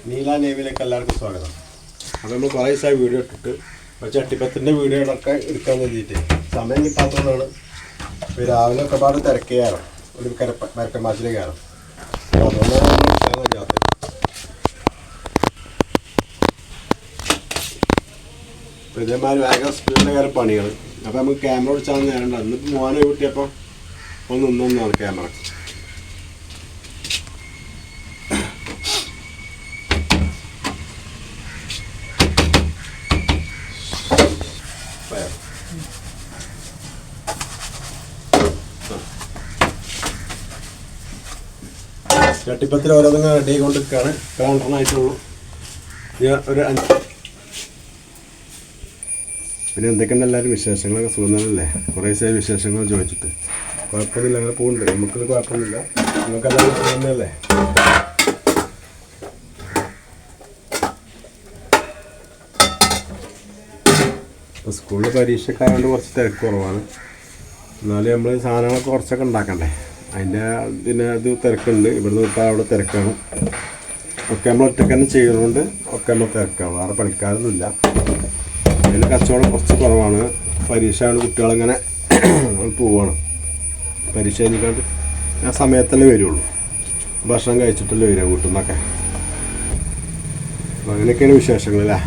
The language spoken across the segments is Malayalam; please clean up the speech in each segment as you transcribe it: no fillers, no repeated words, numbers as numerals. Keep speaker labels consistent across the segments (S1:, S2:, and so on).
S1: നീല നേവിയിലേക്ക് എല്ലാവർക്കും സ്വാഗതം. അപ്പോൾ നമ്മൾ കുറേ ദിവസമായി വീഡിയോ ഇട്ടിട്ട് ചട്ടിപ്പത്തിൻ്റെ വീഡിയോകളൊക്കെ എടുക്കാൻ വേണ്ടിയിട്ട് സമയം കിട്ടാത്തതുകൊണ്ടാണ്. ഇപ്പോൾ രാവിലെ ഒക്കെ പാട് തിരക്കുകയാണ്, ഒരു മരക്കമാശിലേക്കാണ്. അപ്പോൾ അതുകൊണ്ടാണ് നമ്മൾ എടുക്കാൻ കഴിയാത്തത്. അപ്പോൾ ഇതേമാതിരി വേഗം സ്പീഡിൻ്റെ കാര്യം പണികൾ. അപ്പോൾ നമുക്ക് ക്യാമറ പിടിച്ചാൽ നേരം ഉണ്ടാകും. ഇന്നിപ്പോൾ മോനെ കൂട്ടിയപ്പോൾ ഒന്നൊന്നാണ് ക്യാമറ. ചട്ടിപ്പത്തിൽ ഓരോന്നും റെഡി ആയിക്കൊണ്ടിരിക്കുകയാണ്. കൗണ്ടറിനായിട്ടുള്ളൂ. പിന്നെ എന്തൊക്കെയുണ്ട് എല്ലാവരും വിശേഷങ്ങളൊക്കെ സുഖങ്ങളല്ലേ? കുറേ ദിവസമായി വിശേഷങ്ങൾ ചോദിച്ചിട്ട്. കുഴപ്പമൊന്നുമില്ല, അങ്ങനെ പോകുന്നുണ്ട്. നമുക്കൊരു കുഴപ്പമൊന്നുമില്ല. നിങ്ങൾക്കെല്ലാവരും സുഖമല്ലേ? ഇപ്പോൾ സ്കൂളിൽ പരീക്ഷയൊക്കെ ആയതുകൊണ്ട് കുറച്ച് തിരക്ക് കുറവാണ്. എന്നാലും നമ്മൾ സാധനങ്ങളൊക്കെ കുറച്ചൊക്കെ ഉണ്ടാക്കണ്ടേ, അതിൻ്റെ ഇത് തിരക്കുണ്ട്. ഇവിടുന്ന് വിട്ടാൽ അവിടെ തിരക്കാണ്. ഒക്കെ നമ്മൾ ഒറ്റയ്ക്ക് തന്നെ ചെയ്യുന്നതുകൊണ്ട് ഒക്കെ നമ്മൾ തിരക്കാണ്. വേറെ പണിക്കാരൊന്നുമില്ല. അതിൽ കച്ചവടം കുറച്ച് കുറവാണ്. പരീക്ഷ ആണ്, കുട്ടികളിങ്ങനെ പോവുകയാണ്. പരീക്ഷ കഴിഞ്ഞിട്ട് ആ സമയത്തല്ലേ വരുള്ളൂ. ഭക്ഷണം കഴിച്ചിട്ടല്ലേ വരിക വീട്ടിൽ നിന്നൊക്കെ. അങ്ങനെയൊക്കെയാണ് വിശേഷങ്ങളല്ലേ?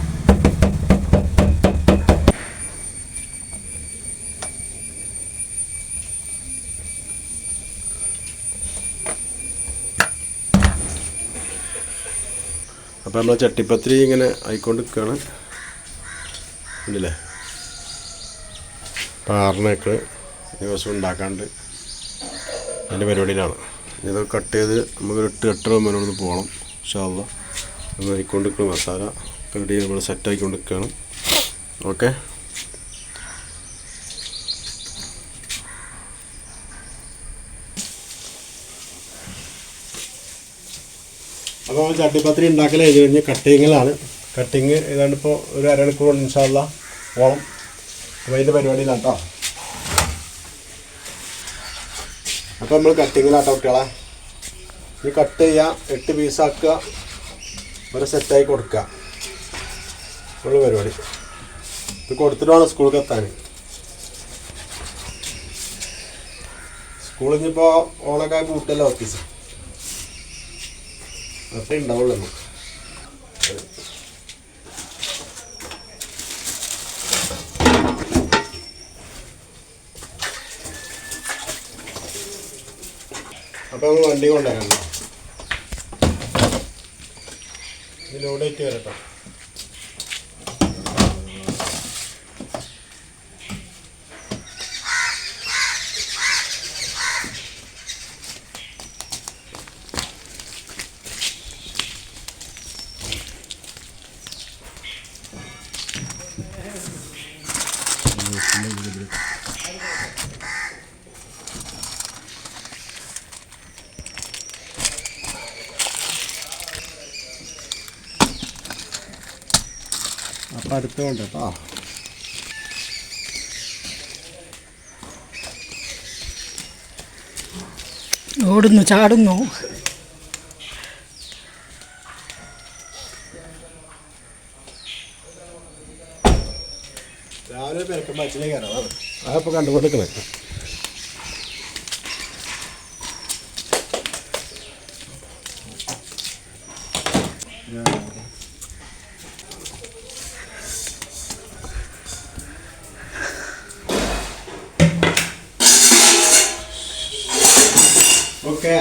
S1: അപ്പോൾ നമ്മൾ ചട്ടിപ്പത്തിരി ഇങ്ങനെ ആയിക്കൊണ്ട് നിൽക്കുകയാണ്. ഉണ്ടല്ലേ, പാറിനൊക്കെ ദിവസം ഉണ്ടാക്കാണ്ട് അതിൻ്റെ പരിപാടിയിലാണ്. ഇത് കട്ട് ചെയ്ത് നമുക്കൊരു 8 മണിയോട് പോകണം. ഇൻഷാല്ലാ നമ്മൾ ആയിക്കൊണ്ട് നിൽക്കണം. മസാല റെഡി നമ്മൾ സെറ്റ് ആയിക്കൊണ്ട് നിൽക്കുകയാണ്. ഓക്കെ, അപ്പോൾ നമ്മൾ ചട്ടിപ്പത്തിരി ഉണ്ടാക്കൽ ചെയ്ത് കഴിഞ്ഞ് കട്ടിങ്ങിലാണ്. കട്ടിങ് ഏതാണ്ട് ഇപ്പോൾ ഒരു അരമണിക്കൂർ കൊണ്ട് ഇൻഷാല്ലാ പോകണം. അപ്പോൾ അതിൻ്റെ പരിപാടിയിലാണ് കേട്ടോ. അപ്പോൾ നമ്മൾ കട്ടിങ്ങിലാട്ടോ കുട്ടികളെ. ഇത് കട്ട് ചെയ്യുക, 8 പീസാക്കുക, ഒരു സെറ്റായി കൊടുക്കുക. ഉള്ള പരിപാടി. ഇത് കൊടുത്തിട്ട് വേണം സ്കൂളിൽ എത്താൻ. സ്കൂളിൽ നിന്നിപ്പോൾ ഓണൊക്കെ കൂട്ടല്ലോ ഓഫീസ് അത്രേ ഉണ്ടാവുള്ളൂ നമുക്ക്. അപ്പോൾ നമ്മൾ വണ്ടി കൊണ്ടുവരാം. ഇതിലൂടെയിട്ട് വരട്ടോ. അപ്പം അടുത്തുകൊണ്ട് കേട്ടോ.
S2: ഓടുന്നു, ചാടുന്നു.
S1: രാവിലെ പെരക്കുമ്പോൾ അച്ഛനെ കയറാം. അതപ്പോൾ കണ്ടുകൊണ്ടിരിക്കണേ. ഓക്കെ.